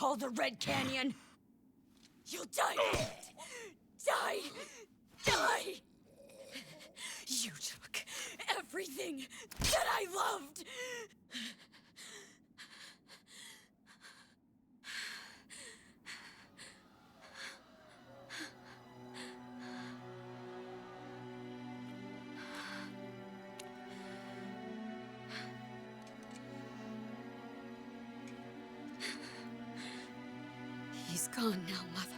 call the Red Canyon. You'll die in it. Die! Die! You took everything that I loved! He's gone now, Mother.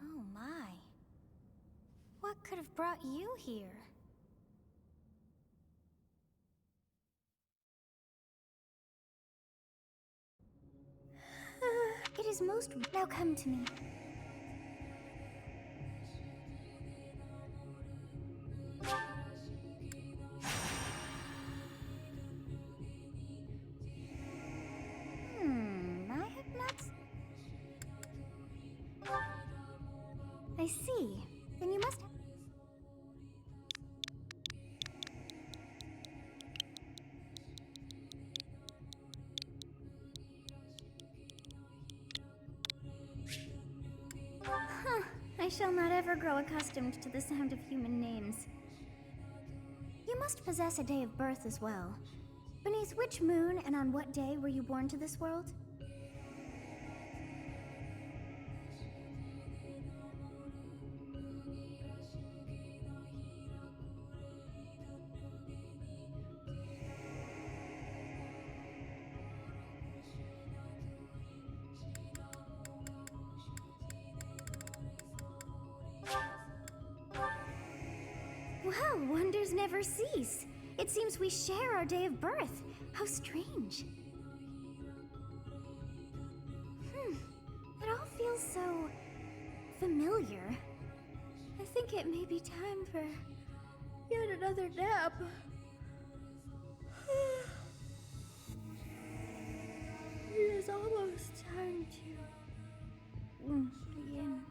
Oh my. What could have brought you here? It is most... Now come to me. I have not... I see. Then you must... Huh. I shall not ever grow accustomed to the sound of human names. You must possess a day of birth as well. Beneath which moon and on what day were you born to this world? Well, wonders never cease. It seems we share our day of birth. How strange. It all feels so... familiar. I think it may be time for yet another nap. It is almost time to begin.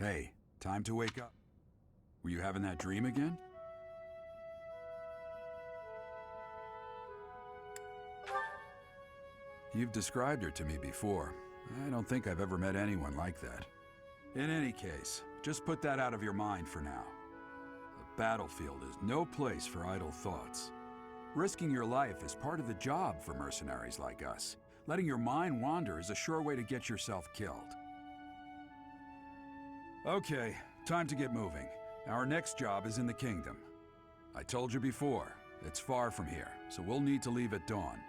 Hey, time to wake up. Were you having that dream again? You've described her to me before. I don't think I've ever met anyone like that. In any case, just put that out of your mind for now. The battlefield is no place for idle thoughts. Risking your life is part of the job for mercenaries like us. Letting your mind wander is a sure way to get yourself killed. Okay, time to get moving. Our next job is in the kingdom. I told you before, it's far from here, so we'll need to leave at dawn.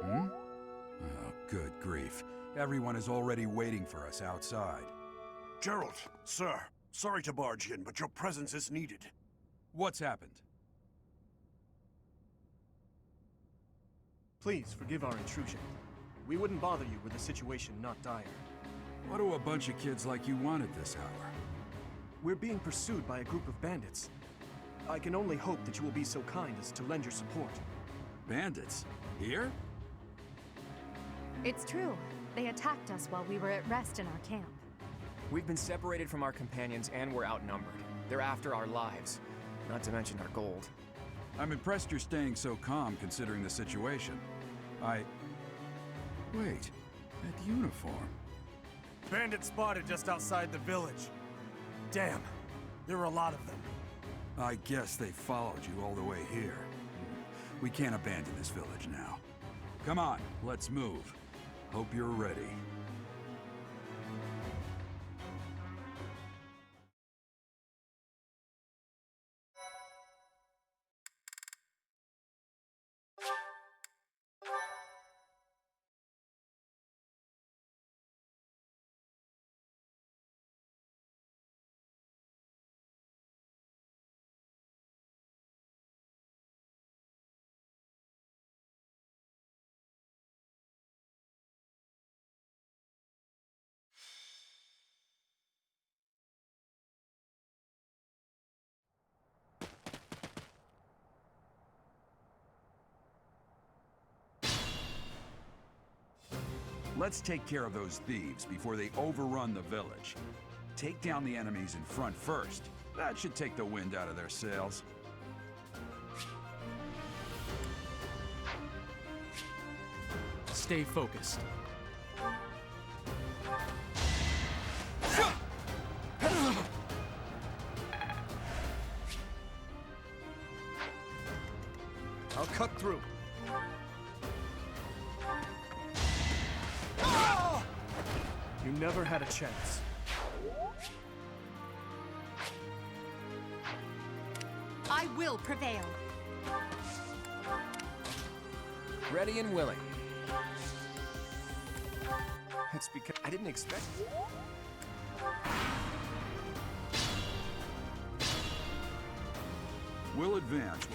Oh, good grief. Everyone is already waiting for us outside. Gerald, sir, sorry to barge in, but your presence is needed. What's happened? Please forgive our intrusion. We wouldn't bother you were the situation not dire. What do a bunch of kids like you want at this hour? We're being pursued by a group of bandits. I can only hope that you will be so kind as to lend your support. Bandits? Here? It's true. They attacked us while we were at rest in our camp. We've been separated from our companions and we're outnumbered. They're after our lives, not to mention our gold. I'm impressed you're staying so calm considering the situation. Wait, that uniform. Bandits spotted just outside the village. Damn, there were a lot of them. I guess they followed you all the way here. We can't abandon this village now. Come on, let's move. Hope you're ready. Let's take care of those thieves before they overrun the village. Take down the enemies in front first. That should take the wind out of their sails. Stay focused. I'll cut through. You never had a chance. I will prevail. Ready and willing. It's because I didn't expect. We'll advance.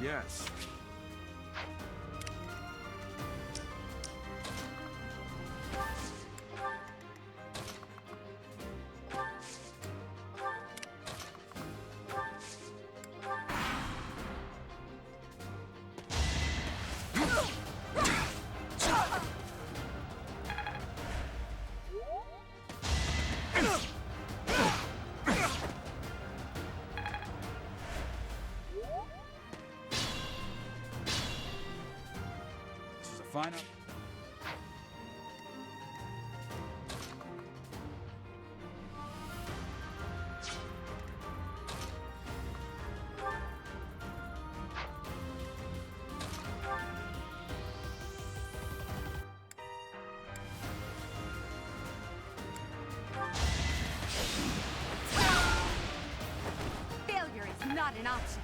Yes. Fine. Failure is not an option.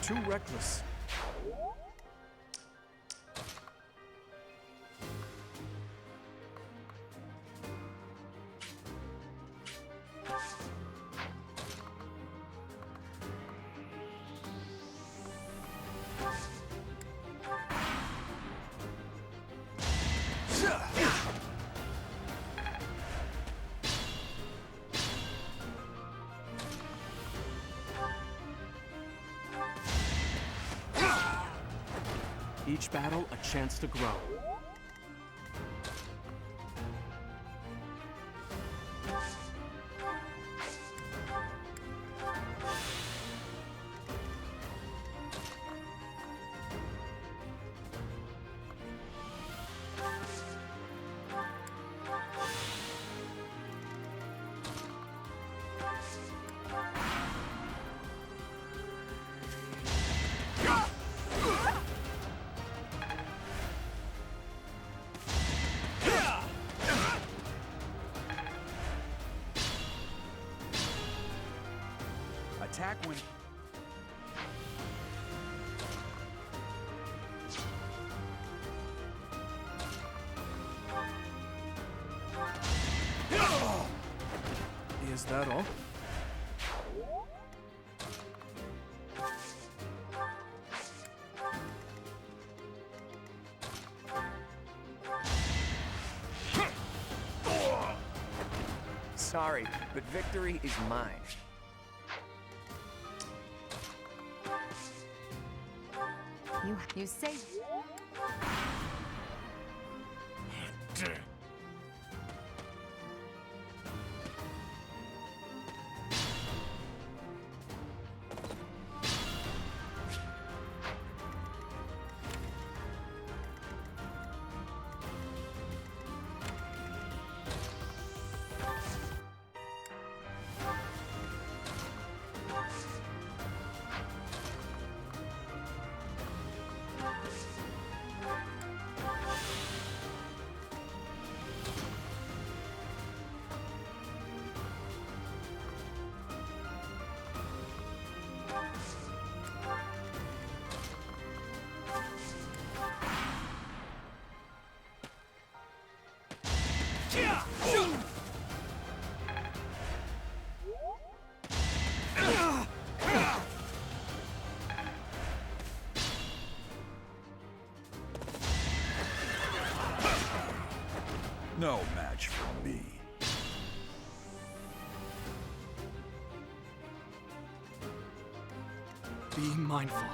Too reckless. Each battle, a chance to grow. Attack when... Is that all? Sorry, but victory is mine. You say. No match for me. Be mindful.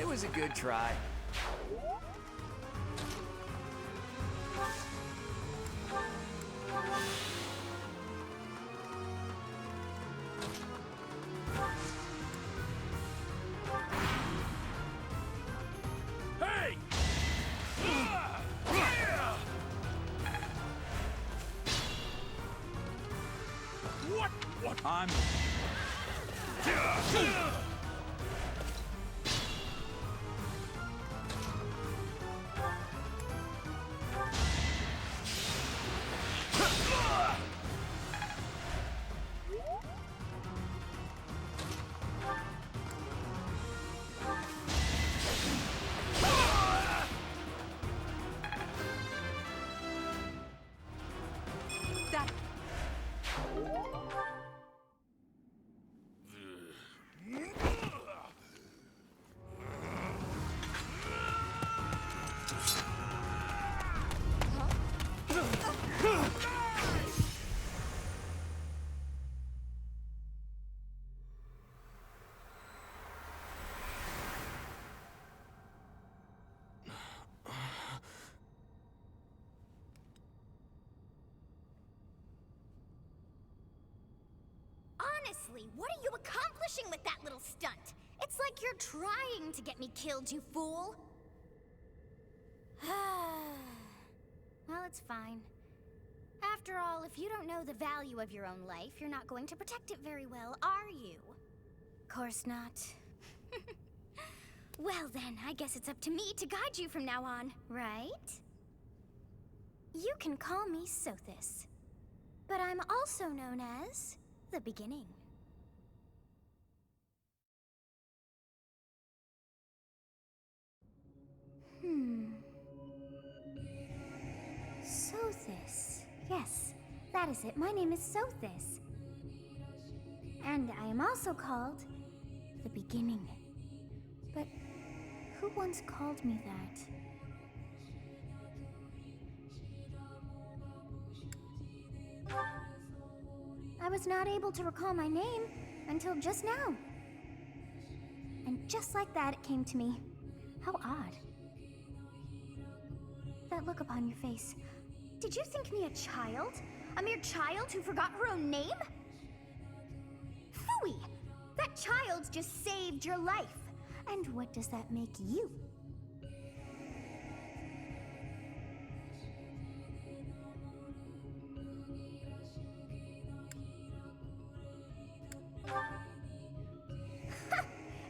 It was a good try. Hey! What? I'm... That... Honestly, what are you accomplishing with that little stunt? It's like you're trying to get me killed, you fool. Well, it's fine. After all, if you don't know the value of your own life, you're not going to protect it very well, are you? Course not. Well then, I guess it's up to me to guide you from now on, right? You can call me Sothis, but I'm also known as the Beginning. Sothis. Yes, that is it. My name is Sothis. And I am also called the Beginning. But who once called me that? I was not able to recall my name until just now. And just like that, it came to me. How odd. That look upon your face. Did you think me a child? A mere child who forgot her own name? Phooey! That child just saved your life. And what does that make you?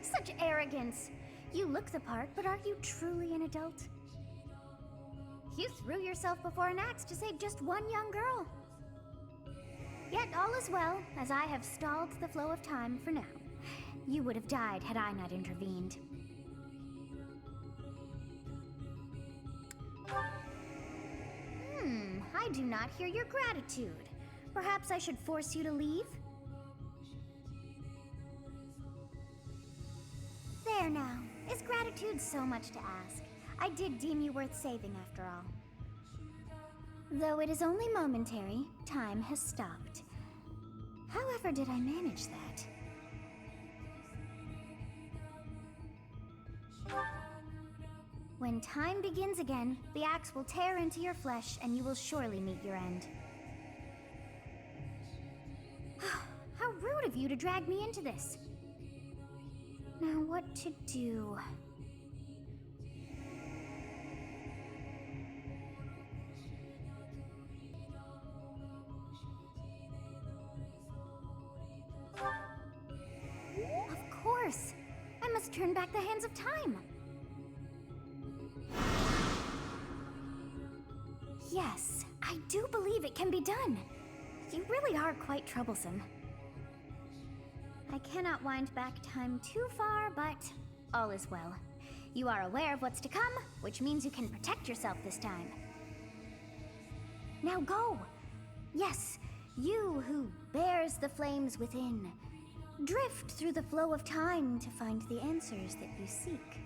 Such arrogance. You look the part, but are you truly an adult? You threw yourself before an axe to save just one young girl. Yet all is well, as I have stalled the flow of time for now. You would have died had I not intervened. I do not hear your gratitude. Perhaps I should force you to leave? There now. Is gratitude so much to ask? I did deem you worth saving after all. Though it is only momentary, time has stopped. However did I manage that? When time begins again, the axe will tear into your flesh and you will surely meet your end. How rude of you to drag me into this. Now, what to do? Of course! I must turn back the hands of time! Yes, I do believe it can be done. You really are quite troublesome. I cannot wind back time too far, but all is well. You are aware of what's to come, which means you can protect yourself this time. Now go! Yes, you who bears the flames within. Drift through the flow of time to find the answers that you seek.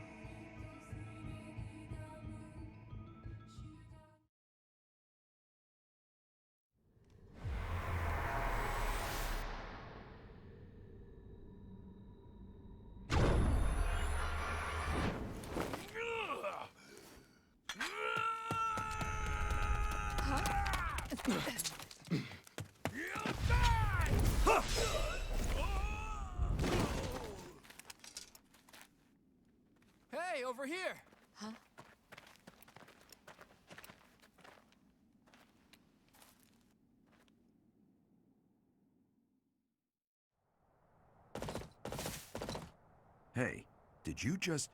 Hey, over here! Huh? Hey, did you just...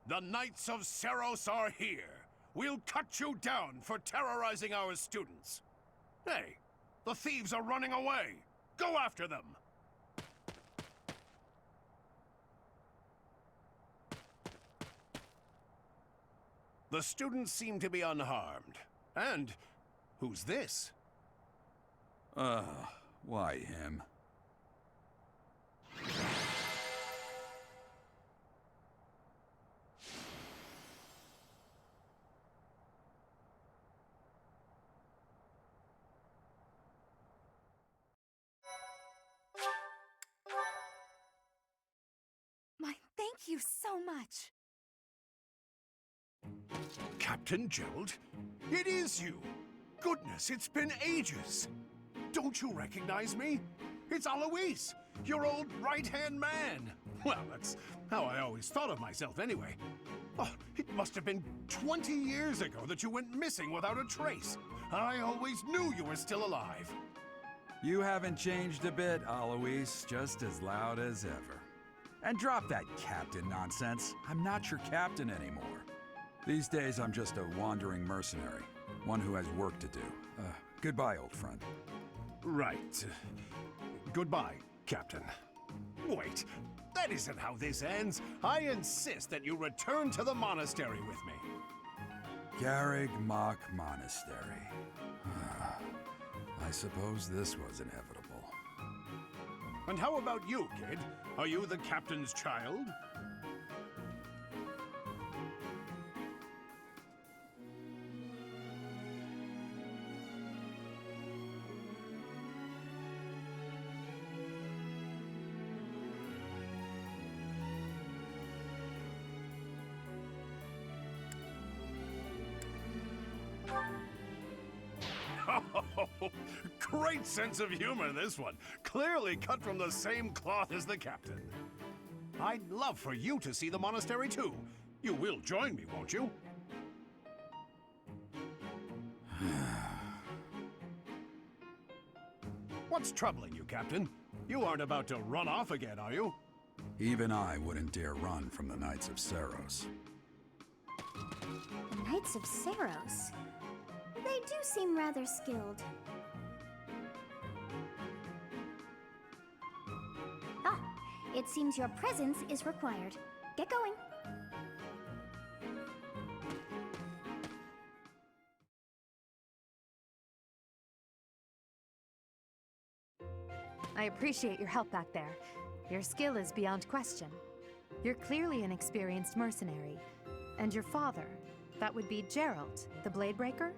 The Knights of Seros are here. We'll cut you down for terrorizing our students. Hey, the thieves are running away. Go after them. The students seem to be unharmed. And who's this? Why him? My thank you so much. Captain Gerald? It is you! Goodness, it's been ages! Don't you recognize me? It's Alois, your old right-hand man! Well, that's how I always thought of myself anyway. Oh, it must have been 20 years ago that you went missing without a trace. I always knew you were still alive. You haven't changed a bit, Alois, just as loud as ever. And drop that captain nonsense. I'm not your captain anymore. These days, I'm just a wandering mercenary. One who has work to do. Goodbye, old friend. Right. Goodbye, Captain. Wait, that isn't how this ends. I insist that you return to the monastery with me. Garrig Mach Monastery. I suppose this was inevitable. And how about you, kid? Are you the captain's child? Great sense of humor, this one. Clearly cut from the same cloth as the captain. I'd love for you to see the monastery, too. You will join me, won't you? What's troubling you, Captain? You aren't about to run off again, are you? Even I wouldn't dare run from the Knights of Seros. The Knights of Seros? They do seem rather skilled. Ah, it seems your presence is required. Get going. I appreciate your help back there. Your skill is beyond question. You're clearly an experienced mercenary. And your father, that would be Gerald, the Bladebreaker?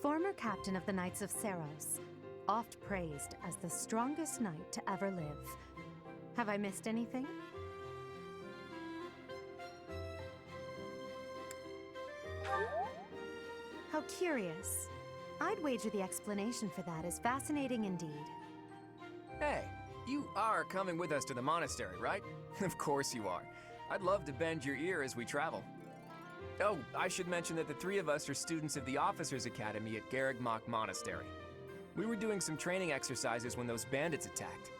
Former captain of the Knights of Seros, oft praised as the strongest knight to ever live. Have I missed anything? How curious. I'd wager the explanation for that is fascinating indeed. Hey, you are coming with us to the monastery, right? Of course you are. I'd love to bend your ear as we travel. Oh, I should mention that the three of us are students of the Officers Academy at Garrigmach Monastery. We were doing some training exercises when those bandits attacked.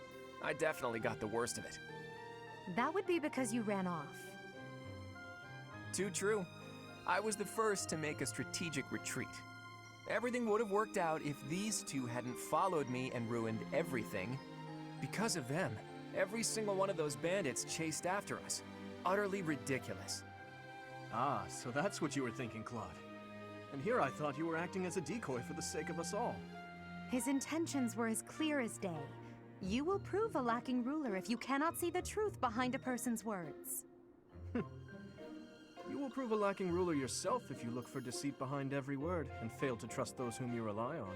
I definitely got the worst of it. That would be because you ran off. Too true. I was the first to make a strategic retreat. Everything would have worked out if these two hadn't followed me and ruined everything. Because of them, every single one of those bandits chased after us. Utterly ridiculous. Ah, so that's what you were thinking, Claude. And here I thought you were acting as a decoy for the sake of us all. His intentions were as clear as day. You will prove a lacking ruler if you cannot see the truth behind a person's words. You will prove a lacking ruler yourself if you look for deceit behind every word and fail to trust those whom you rely on.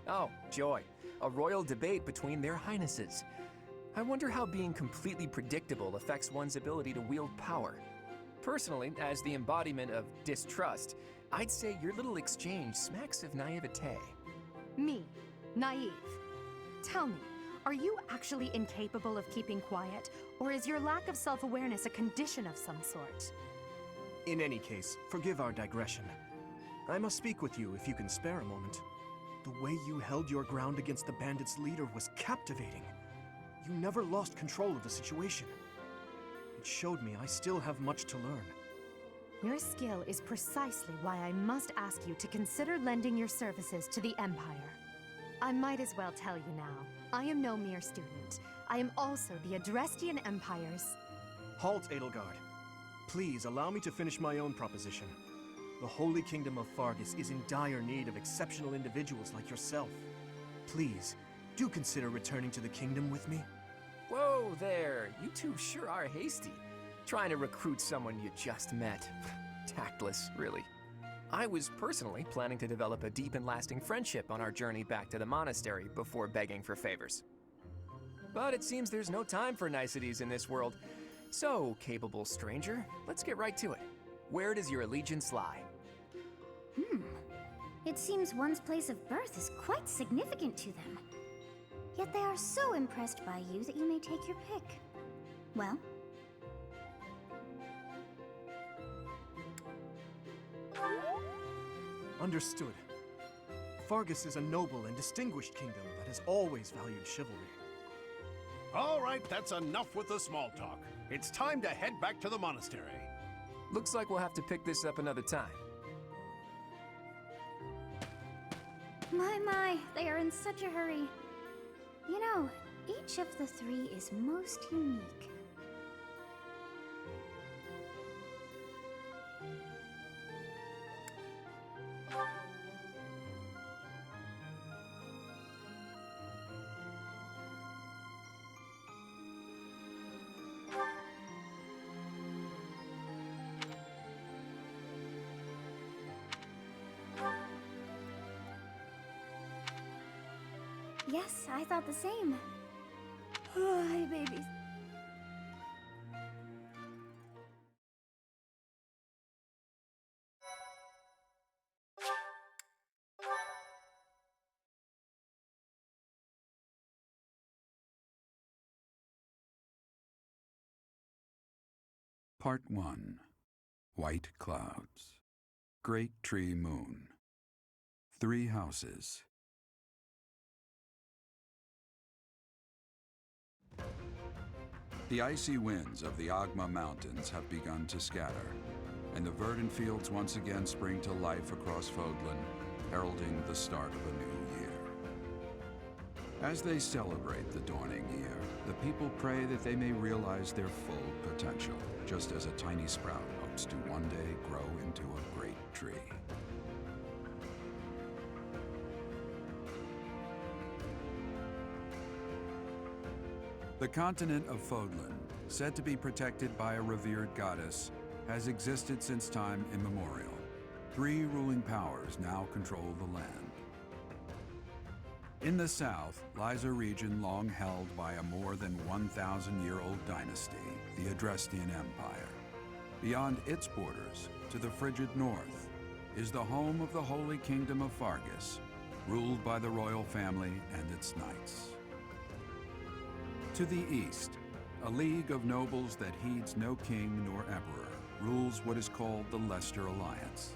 Oh, joy. A royal debate between their highnesses. I wonder how being completely predictable affects one's ability to wield power. Personally, as the embodiment of distrust, I'd say your little exchange smacks of naivete. Me, naive. Tell me, are you actually incapable of keeping quiet, or is your lack of self-awareness a condition of some sort? In any case, forgive our digression. I must speak with you if you can spare a moment. The way you held your ground against the bandits' leader was captivating. You never lost control of the situation. It showed me I still have much to learn. Your skill is precisely why I must ask you to consider lending your services to the Empire. I might as well tell you now, I am no mere student. I am also the Adrestian Empire's... Halt, Edelgard. Please allow me to finish my own proposition. The Holy Kingdom of Fargus is in dire need of exceptional individuals like yourself. Please, do consider returning to the kingdom with me. Whoa there, you two sure are hasty. Trying to recruit someone you just met. Tactless, really. I was personally planning to develop a deep and lasting friendship on our journey back to the monastery before begging for favors. But it seems there's no time for niceties in this world. So, capable stranger, let's get right to it. Where does your allegiance lie? It seems one's place of birth is quite significant to them. Yet they are so impressed by you that you may take your pick. Well? Understood. Fargus is a noble and distinguished kingdom that has always valued chivalry. All right, that's enough with the small talk. It's time to head back to the monastery. Looks like we'll have to pick this up another time. My, they are in such a hurry. You know, each of the three is most unique. Yes, I thought the same. Hi, babies. Part 1. White Clouds. Great Tree Moon. 3 houses. The icy winds of the Agma Mountains have begun to scatter, and the verdant fields once again spring to life across Fodlan, heralding the start of a new year. As they celebrate the dawning year, the people pray that they may realize their full potential, just as a tiny sprout hopes to one day grow into a great tree. The continent of Fodlan, said to be protected by a revered goddess, has existed since time immemorial. 3 ruling powers now control the land. In the south lies a region long held by a more than 1,000-year-old dynasty, the Adrestian Empire. Beyond its borders, to the frigid north, is the home of the Holy Kingdom of Fargus, ruled by the royal family and its knights. To the east, a league of nobles that heeds no king nor emperor rules what is called the Leicester Alliance.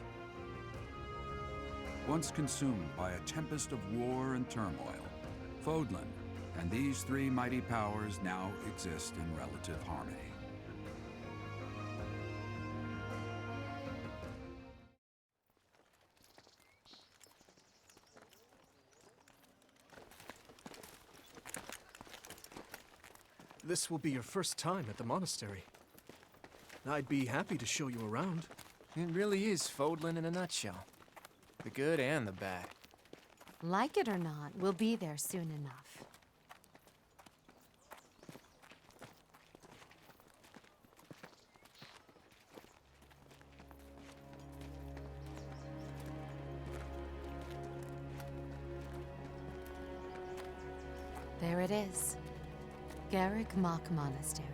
Once consumed by a tempest of war and turmoil, Fodlan and these three mighty powers now exist in relative harmony. This will be your first time at the monastery. I'd be happy to show you around. It really is Fodlan in a nutshell. The good and the bad. Like it or not, we'll be there soon enough. There it is. Garrick Mock Monastery.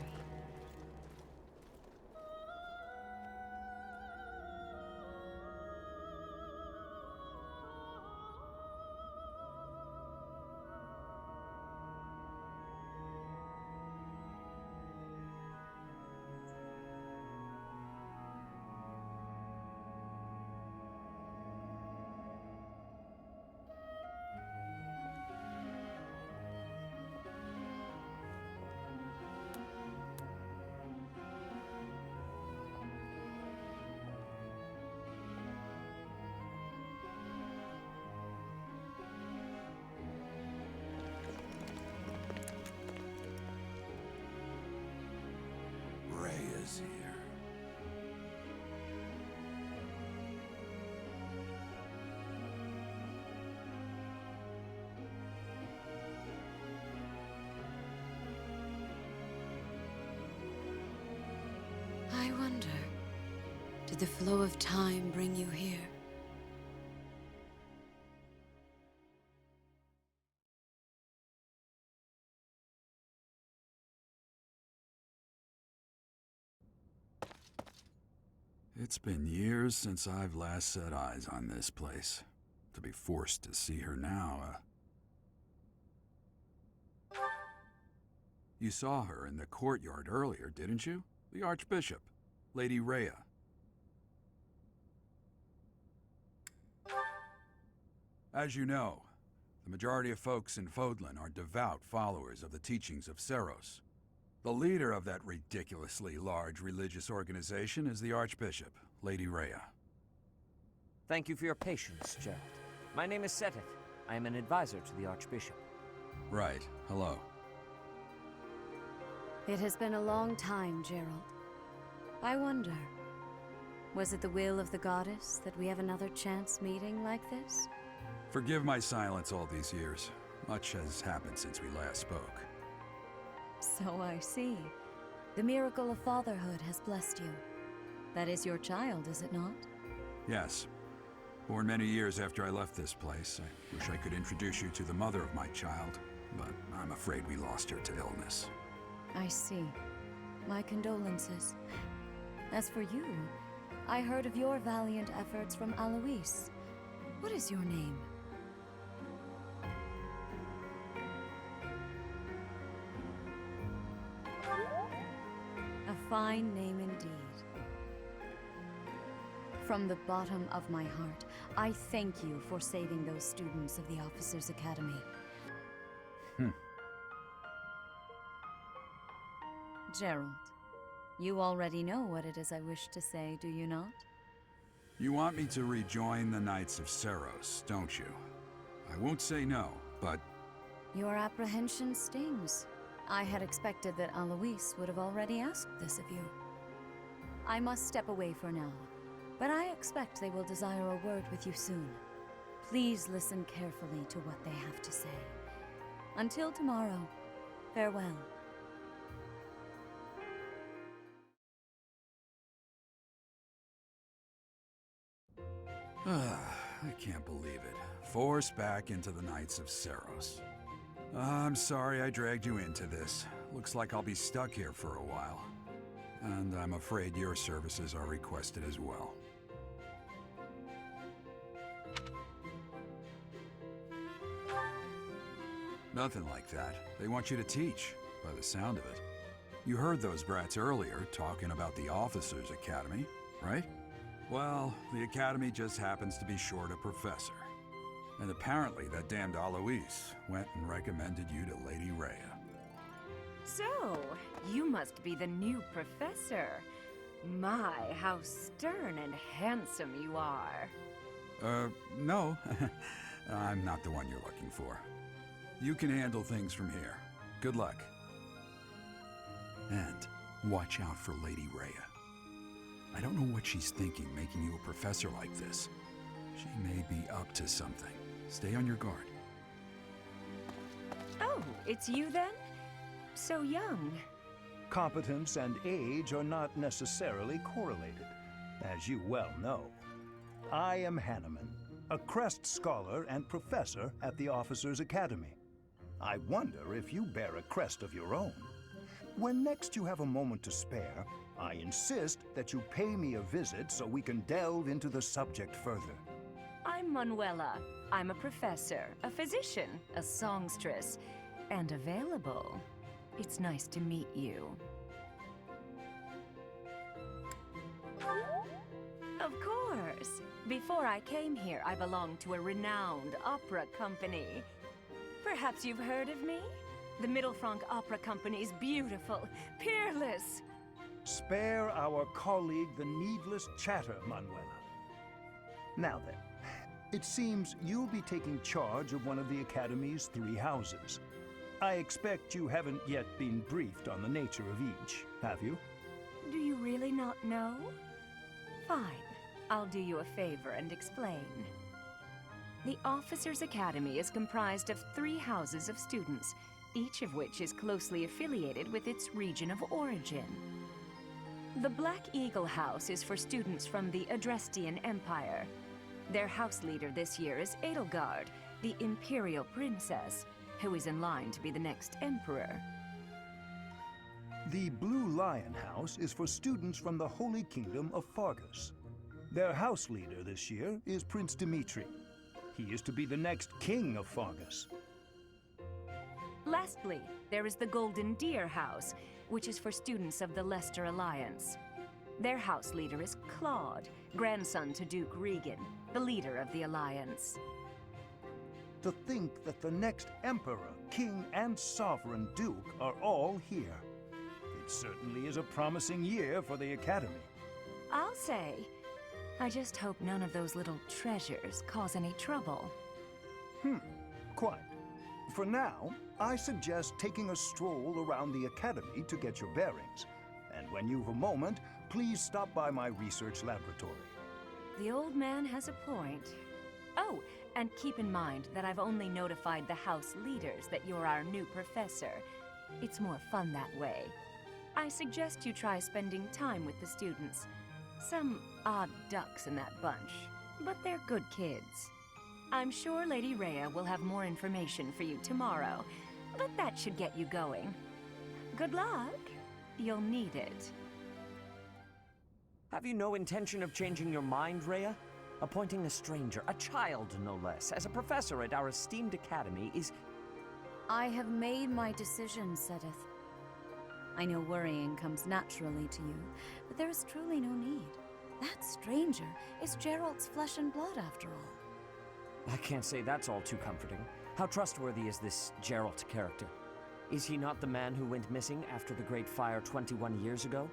Rhea's here. I wonder, did the flow of time bring you here? It's been years since I've last set eyes on this place. To be forced to see her now, You saw her in the courtyard earlier, didn't you? The Archbishop, Lady Rhea. As you know, the majority of folks in Fodlan are devout followers of the teachings of Seros. The leader of that ridiculously large religious organization is the Archbishop, Lady Rhea. Thank you for your patience, Gerald. My name is Seteth. I am an advisor to the Archbishop. Right. Hello. It has been a long time, Gerald. I wonder, was it the will of the goddess that we have another chance meeting like this? Forgive my silence all these years. Much has happened since we last spoke. So I see. The miracle of fatherhood has blessed you. That is your child, is it not? Yes. Born many years after I left this place. I wish I could introduce you to the mother of my child, but I'm afraid we lost her to illness. I see. My condolences. As for you, I heard of your valiant efforts from Alois. What is your name? A fine name indeed. From the bottom of my heart, I thank you for saving those students of the Officers' Academy. Gerald, you already know what it is I wish to say, do you not? You want me to rejoin the Knights of Seros, don't you? I won't say no, but... Your apprehension stings. I had expected that Alois would have already asked this of you. I must step away for now, but I expect they will desire a word with you soon. Please listen carefully to what they have to say. Until tomorrow, farewell. I can't believe it. Forced back into the Knights of Seros. I'm sorry I dragged you into this. Looks like I'll be stuck here for a while. And I'm afraid your services are requested as well. Nothing like that. They want you to teach, by the sound of it. You heard those brats earlier talking about the Officers' Academy, right? Well, the Academy just happens to be short a professor. And apparently that damned Alois went and recommended you to Lady Rhea. So, you must be the new professor. My, how stern and handsome you are. No. I'm not the one you're looking for. You can handle things from here. Good luck. And watch out for Lady Rhea. I don't know what she's thinking making you a professor like this. She may be up to something. Stay on your guard. Oh, it's you then? So young. Competence and age are not necessarily correlated, as you well know. I am Hanneman, a Crest Scholar and Professor at the Officers' Academy. I wonder if you bear a crest of your own. When next you have a moment to spare, I insist that you pay me a visit so we can delve into the subject further. I'm Manuela. I'm a professor, a physician, a songstress, and available. It's nice to meet you. Of course. Before I came here, I belonged to a renowned opera company. Perhaps you've heard of me? The Middlefranc Opera Company's beautiful, peerless. Spare our colleague the needless chatter, Manuela. Now then, it seems you'll be taking charge of one of the Academy's 3 houses. I expect you haven't yet been briefed on the nature of each, have you? Do you really not know? Fine. I'll do you a favor and explain. The Officers' Academy is comprised of 3 houses of students, each of which is closely affiliated with its region of origin. The Black Eagle House is for students from the Adrestian Empire. Their house leader this year is Edelgard, the Imperial Princess, who is in line to be the next Emperor. The Blue Lion House is for students from the Holy Kingdom of Fargus. Their house leader this year is Prince Dimitri. He is to be the next king of Fargus. Lastly, there is the Golden Deer House, which is for students of the Leicester Alliance. Their house leader is Claude, grandson to Duke Regan, the leader of the Alliance. To think that the next Emperor, King, and Sovereign Duke are all here. It certainly is a promising year for the Academy. I'll say. I just hope none of those little treasures cause any trouble. Quite. For now, I suggest taking a stroll around the Academy to get your bearings. And when you've a moment, please stop by my research laboratory. The old man has a point. Oh, and keep in mind that I've only notified the house leaders that you're our new professor. It's more fun that way. I suggest you try spending time with the students. Some odd ducks in that bunch, but they're good kids. I'm sure Lady Rhea will have more information for you tomorrow, but that should get you going. Good luck. You'll need it. Have you no intention of changing your mind, Rhea? Appointing a stranger, a child no less, as a professor at our esteemed academy is... I have made my decision, Sedith. I know worrying comes naturally to you, but there is truly no need. That stranger is Geralt's flesh and blood, after all. I can't say that's all too comforting. How trustworthy is this Geralt character? Is he not the man who went missing after the Great Fire 21 years ago?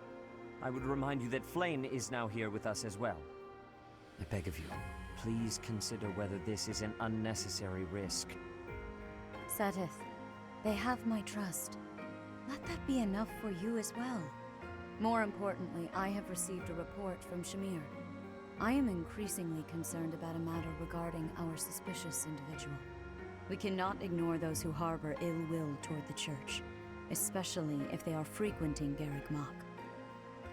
I would remind you that Flayn is now here with us as well. I beg of you, please consider whether this is an unnecessary risk. Sedith, they have my trust. Let that be enough for you as well. More importantly, I have received a report from Shamir. I am increasingly concerned about a matter regarding our suspicious individual. We cannot ignore those who harbor ill will toward the Church, especially if they are frequenting Garrick Mach.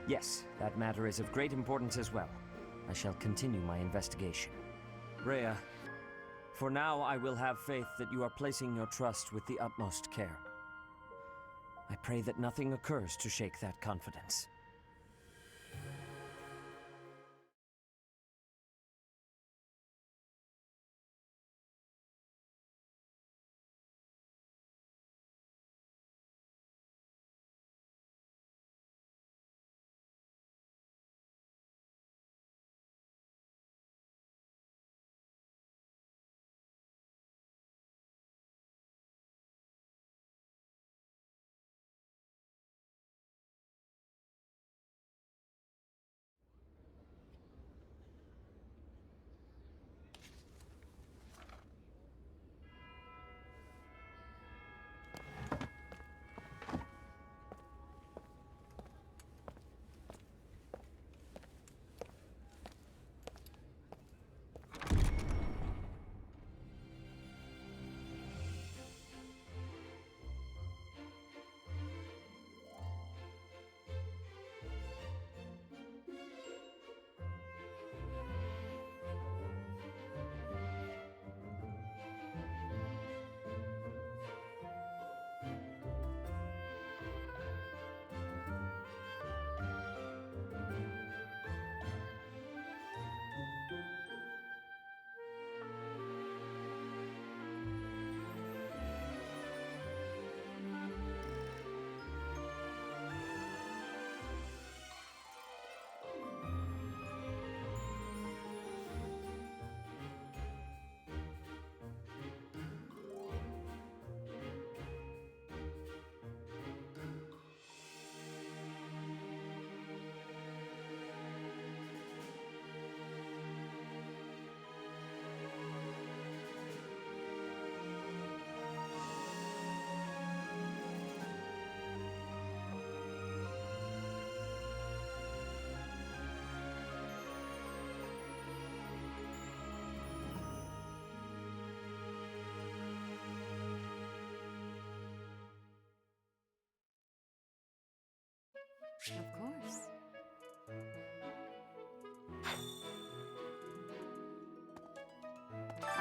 Yes, that matter is of great importance as well. I shall continue my investigation. Rhea, for now I will have faith that you are placing your trust with the utmost care. I pray that nothing occurs to shake that confidence.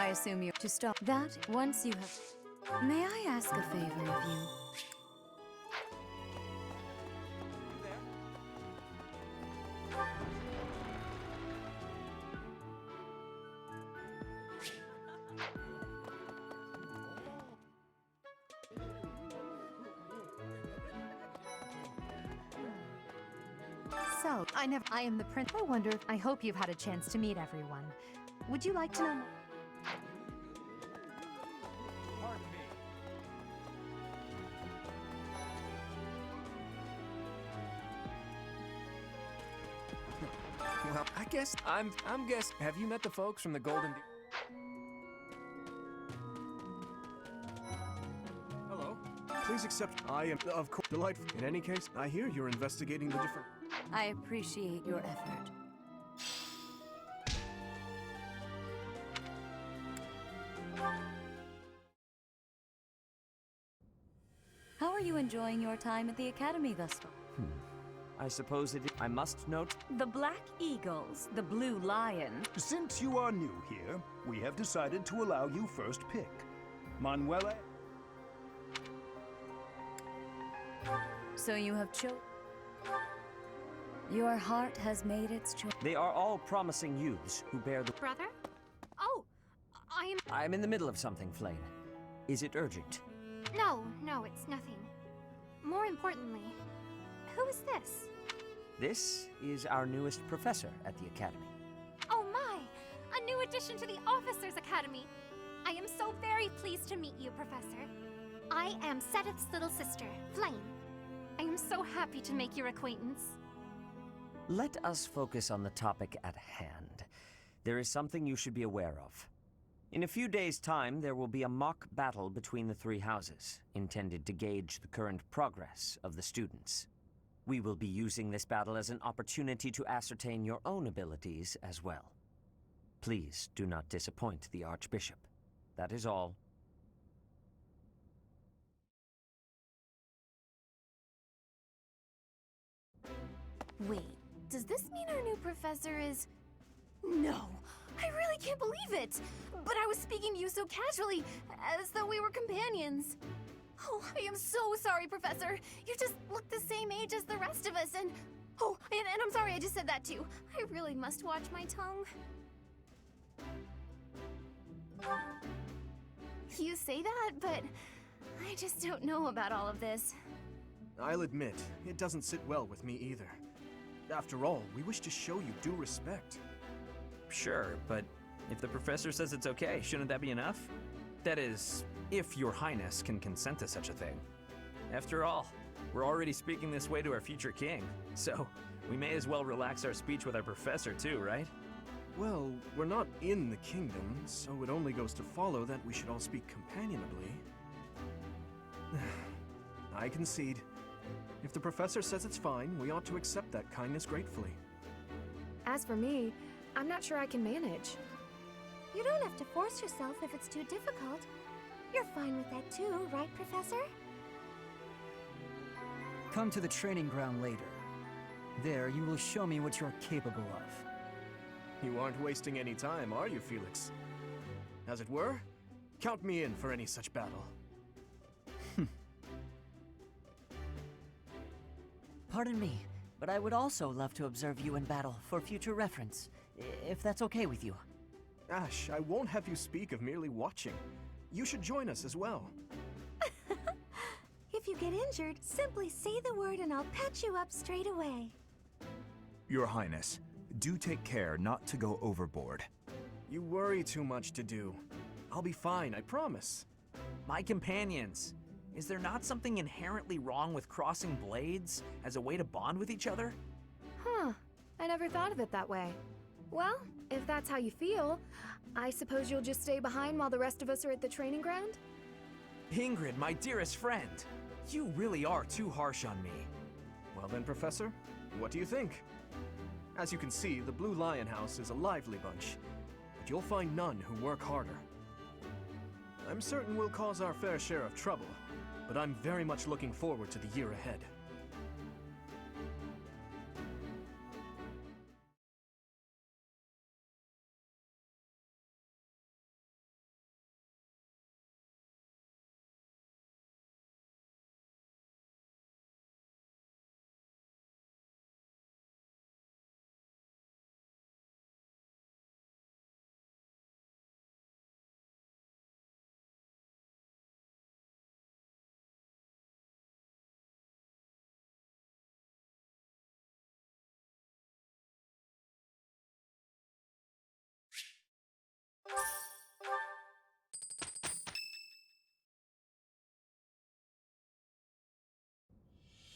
assume you to stop that once you have. May I ask a favor of you? So, I am the prince. I wonder, I hope you've had a chance to meet everyone. Would you like to know? Well, I guess I'm guess. Have you met the folks from the Golden? Hello. Please accept. I am, of course, delightful. In any case, I hear you're investigating the different. I appreciate your effort. How are you enjoying your time at the Academy thus far? I suppose I must note. The Black Eagles, the Blue Lion. Since you are new here, we have decided to allow you first pick. Manuela. So you have Your heart has made its choice. They are all promising youths who bear the. Brother? Oh, I'm in the middle of something, Flame. Is it urgent? No, it's nothing. More importantly, who is this? This is our newest professor at the Academy. Oh my! A new addition to the Officers Academy! I am so very pleased to meet you, Professor. I am Sedith's little sister, Flame. I am so happy to make your acquaintance. Let us focus on the topic at hand. There is something you should be aware of. In a few days' time, there will be a mock battle between the three houses, intended to gauge the current progress of the students. We will be using this battle as an opportunity to ascertain your own abilities as well. Please do not disappoint the Archbishop. That is all. Wait, does this mean our new professor is... No! I really can't believe it! But I was speaking to you so casually, as though we were companions. Oh, I am so sorry, Professor. You just look the same age as the rest of us, and... Oh, and I'm sorry I just said that too. I really must watch my tongue. You say that, but I just don't know about all of this. I'll admit, it doesn't sit well with me either. After all, we wish to show you due respect. Sure, but if the professor says it's okay, shouldn't that be enough? That is, if your highness can consent to such a thing. After all, we're already speaking this way to our future king, so we may as well relax our speech with our professor too, right? Well, we're not in the kingdom, so it only goes to follow that we should all speak companionably. I concede. If the professor says it's fine, we ought to accept that kindness gratefully. As for me, I'm not sure I can manage. You don't have to force yourself if it's too difficult. You're fine with that too, right, Professor? Come to the training ground later. There, you will show me what you're capable of. You aren't wasting any time, are you, Felix? As it were, count me in for any such battle. Pardon me, but I would also love to observe you in battle for future reference, if that's okay with you. Ash, I won't have you speak of merely watching. You should join us as well. If you get injured, simply say the word and I'll patch you up straight away. Your Highness, do take care not to go overboard. You worry too much to do. I'll be fine, I promise. My companions, is there not something inherently wrong with crossing blades as a way to bond with each other? Huh, I never thought of it that way. Well, if that's how you feel, I suppose you'll just stay behind while the rest of us are at the training ground? Ingrid, my dearest friend, you really are too harsh on me. Well then, Professor, what do you think? As you can see, the Blue Lion House is a lively bunch, but you'll find none who work harder. I'm certain we'll cause our fair share of trouble, but I'm very much looking forward to the year ahead.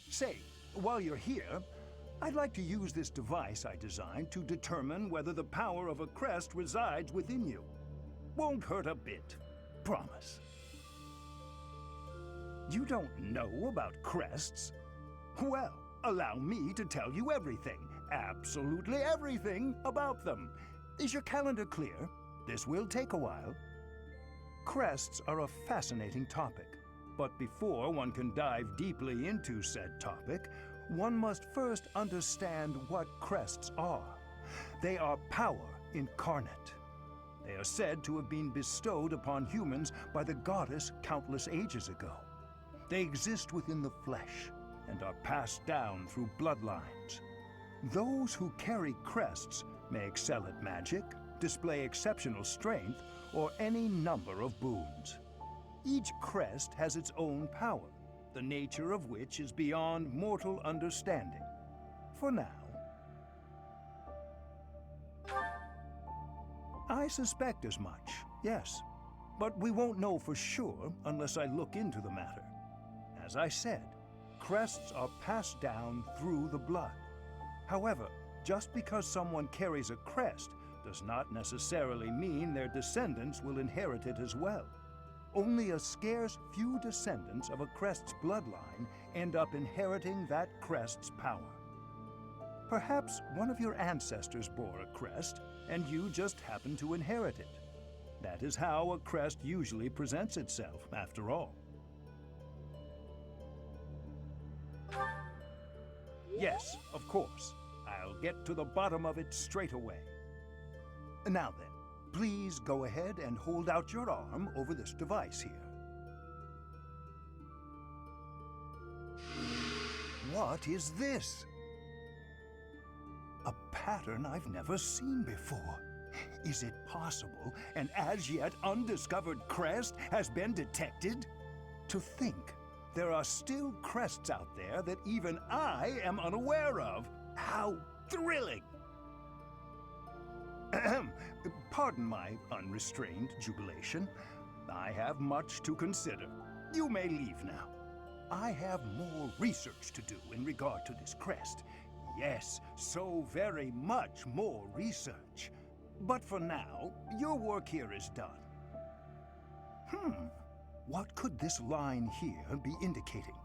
Say, while you're here, I'd like to use this device I designed to determine whether the power of a crest resides within you. Won't hurt a bit. Promise. You don't know about crests? Well, allow me to tell you everything, absolutely everything about them. Is your calendar clear? This will take a while. Crests are a fascinating topic, but before one can dive deeply into said topic, one must first understand what crests are. They are power incarnate. They are said to have been bestowed upon humans by the goddess countless ages ago. They exist within the flesh and are passed down through bloodlines. Those who carry crests may excel at magic, display exceptional strength, or any number of boons. Each crest has its own power, the nature of which is beyond mortal understanding. For now. I suspect as much, yes. But we won't know for sure unless I look into the matter. As I said, crests are passed down through the blood. However, just because someone carries a crest does not necessarily mean their descendants will inherit it as well. Only a scarce few descendants of a crest's bloodline end up inheriting that crest's power. Perhaps one of your ancestors bore a crest, and you just happen to inherit it. That is how a crest usually presents itself, after all. Yes, of course. I'll get to the bottom of it straight away. Now then, please go ahead and hold out your arm over this device here. What is this? A pattern I've never seen before. Is it possible an as yet undiscovered crest has been detected? To think there are still crests out there that even I am unaware of. How thrilling! Pardon my unrestrained jubilation. I have much to consider. You may leave now. I have more research to do in regard to this crest. Yes, so very much more research. But for now, your work here is done. What could this line here be indicating?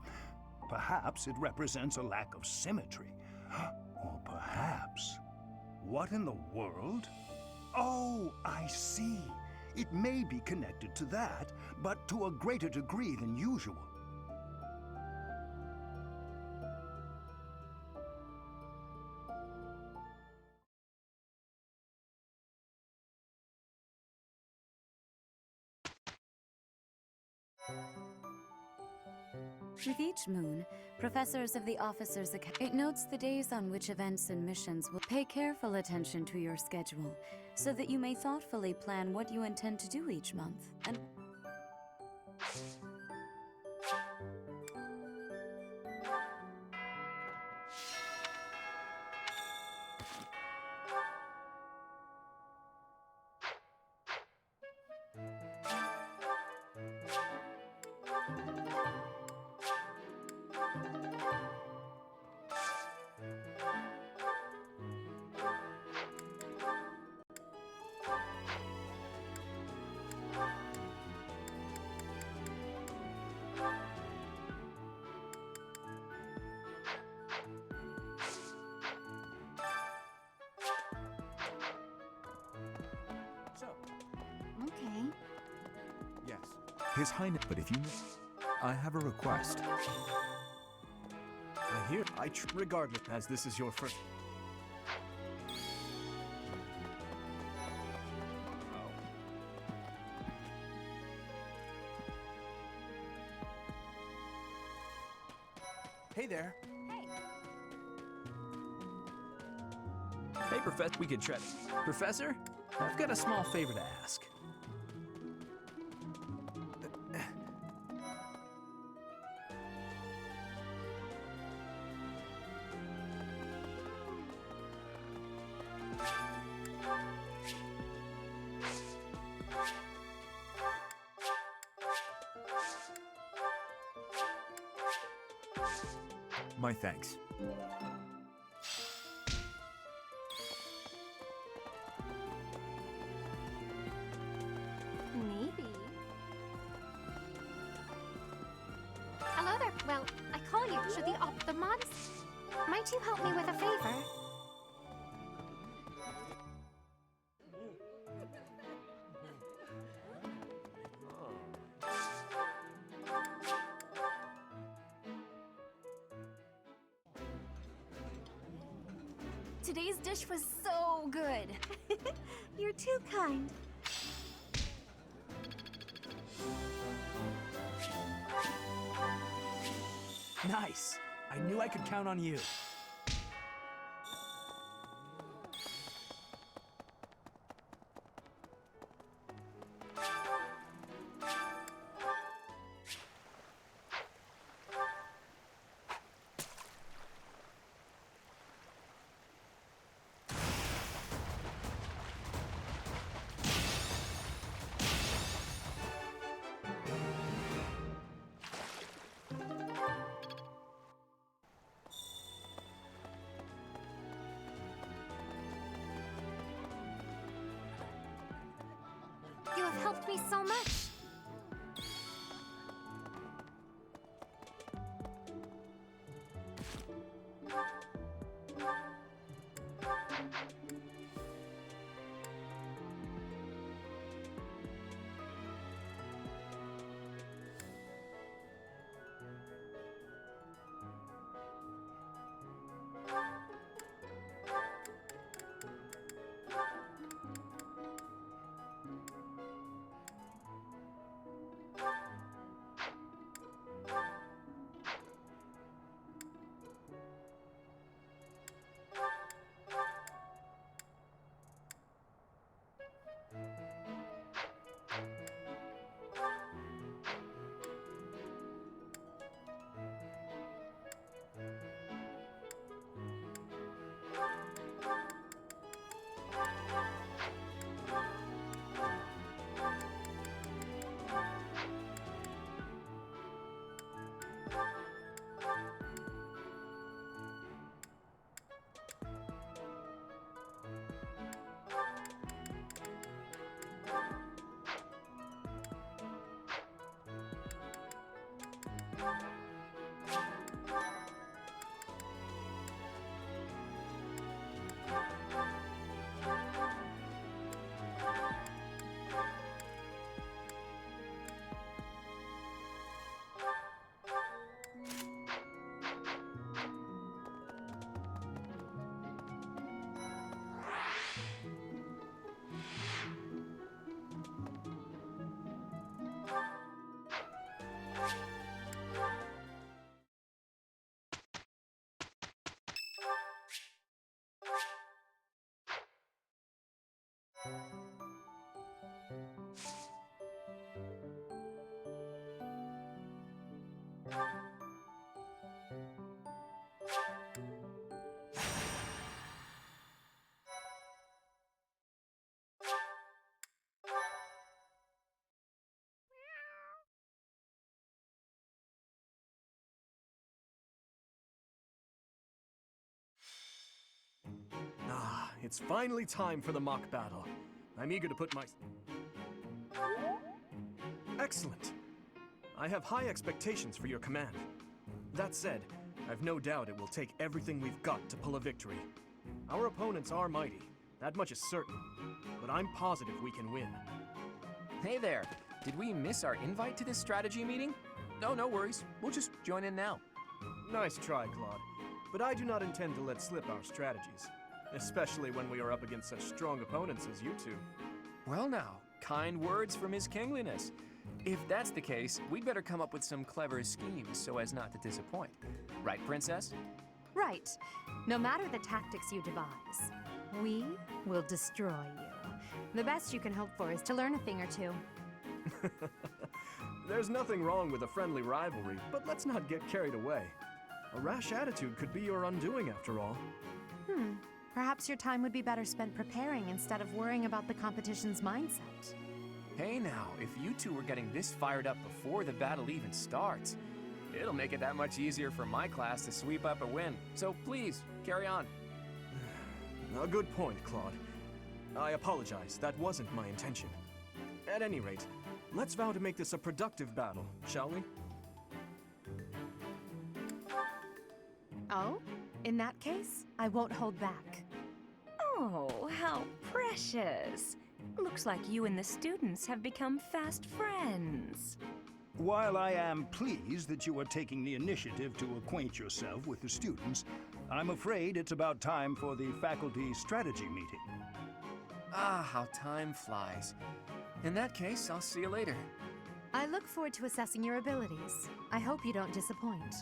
Perhaps it represents a lack of symmetry. Or perhaps... What in the world? Oh, I see. It may be connected to that, but to a greater degree than usual. With each moon, professors of the Officers Academy, it notes the days on which events and missions will pay careful attention to your schedule, so that you may thoughtfully plan what you intend to do each month. And Okay. Yes. His Highness, but if you... I have a request. I hear. Regardless, as this is your first... Hey there. Hey, Professor, we could try. Professor, I've got a small favor to ask. My thanks. Maybe. Hello there. Well, I call you to the ophthalmologist. Might you help me with a favor? Today's dish was so good. You're too kind. Nice. I knew I could count on you. You have helped me so much. Ah, it's finally time for the mock battle. I'm eager to put my... Excellent! I have high expectations for your command. That said, I've no doubt it will take everything we've got to pull a victory. Our opponents are mighty, that much is certain, but I'm positive we can win. Hey there, did we miss our invite to this strategy meeting? No, no worries. We'll just join in now. Nice try, Claude, but I do not intend to let slip our strategies, especially when we are up against such strong opponents as you two. Well now, kind words from His Kingliness. If that's the case, we'd better come up with some clever schemes so as not to disappoint. Right, Princess? Right. No matter the tactics you devise, we will destroy you. The best you can hope for is to learn a thing or two. There's nothing wrong with a friendly rivalry, but let's not get carried away. A rash attitude could be your undoing after all. Perhaps your time would be better spent preparing instead of worrying about the competition's mindset. Hey now, if you two were getting this fired up before the battle even starts, It'll make it that much easier for my class to sweep up a win. So please, carry on. A good point, Claude. I apologize. That wasn't my intention. At any rate, let's vow to make this a productive battle, shall we? Oh? In that case, I won't hold back. Oh, how precious. Looks like you and the students have become fast friends. While I am pleased that you are taking the initiative to acquaint yourself with the students, I'm afraid it's about time for the faculty strategy meeting. Ah, how time flies. In that case, I'll see you later. I look forward to assessing your abilities. I hope you don't disappoint.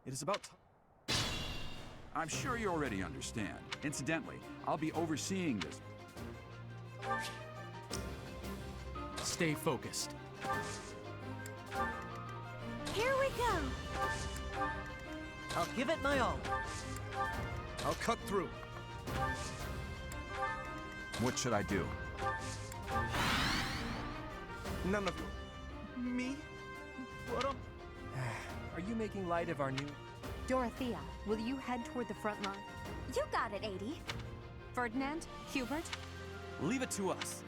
It is about time. I'm sure you already understand. Incidentally, I'll be overseeing this. Stay focused. Here we go! I'll give it my all. I'll cut through. What should I do? None of you. Me? What Are you making light of our new... Dorothea, will you head toward the front line? You got it, 80. Ferdinand? Hubert? Leave it to us.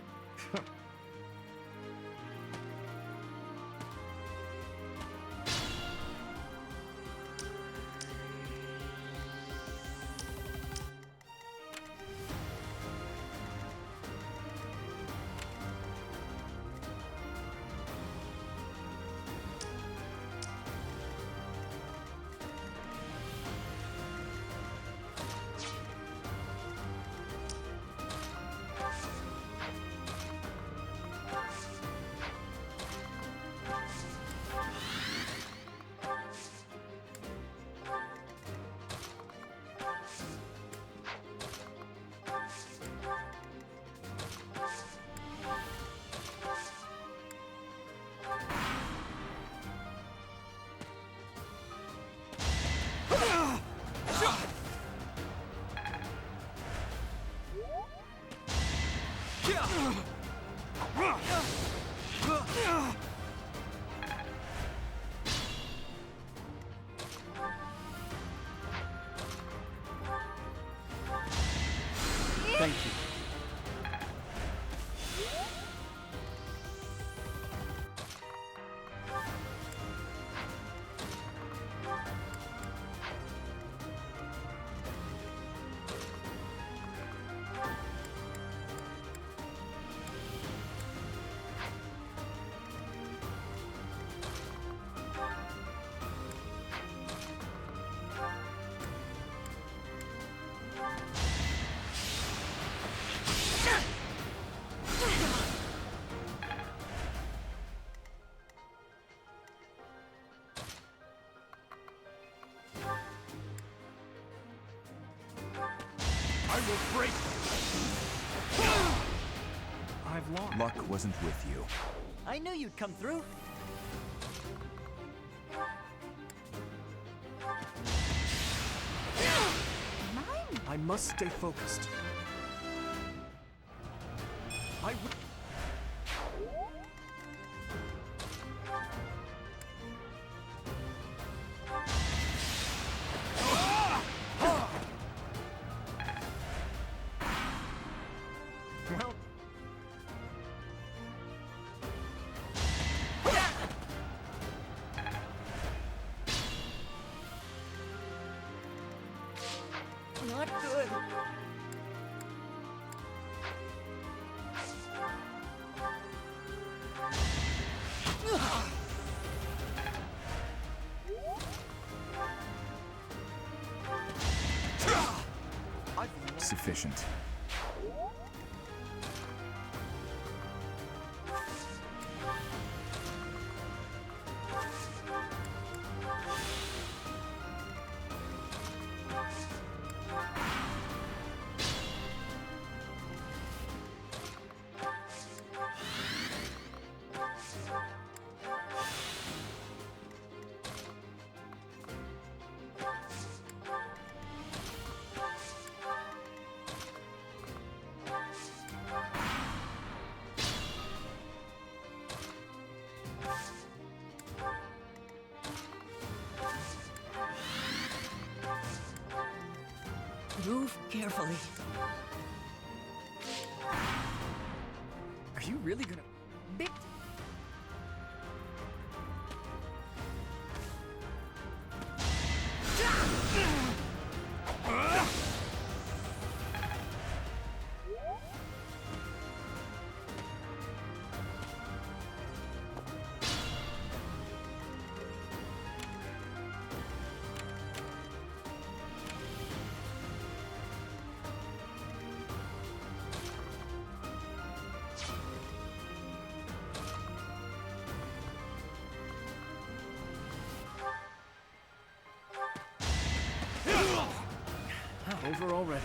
Thank you. I will break. I've lost. Luck wasn't with you. I knew you'd come through. Mine? I must stay focused. I will. Well, not good. sufficient. Move carefully. Are you really gonna... Big... Over already.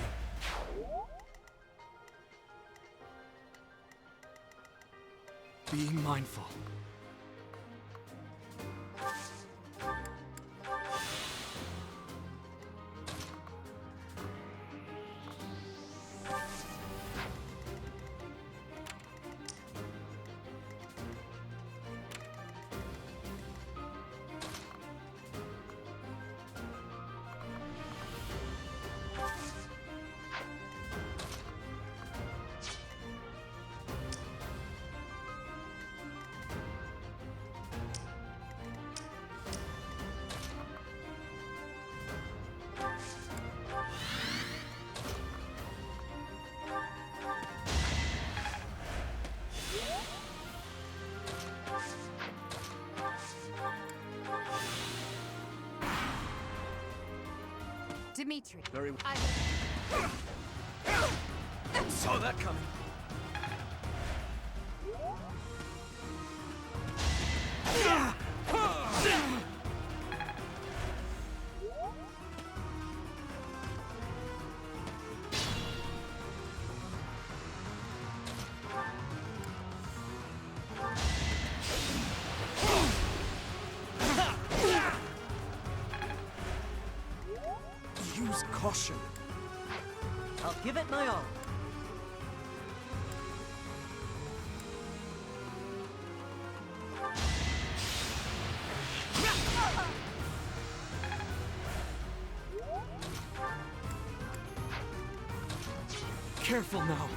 Being mindful. Dimitri. Very well. Saw that coming. Use caution. I'll give it my all. Careful now.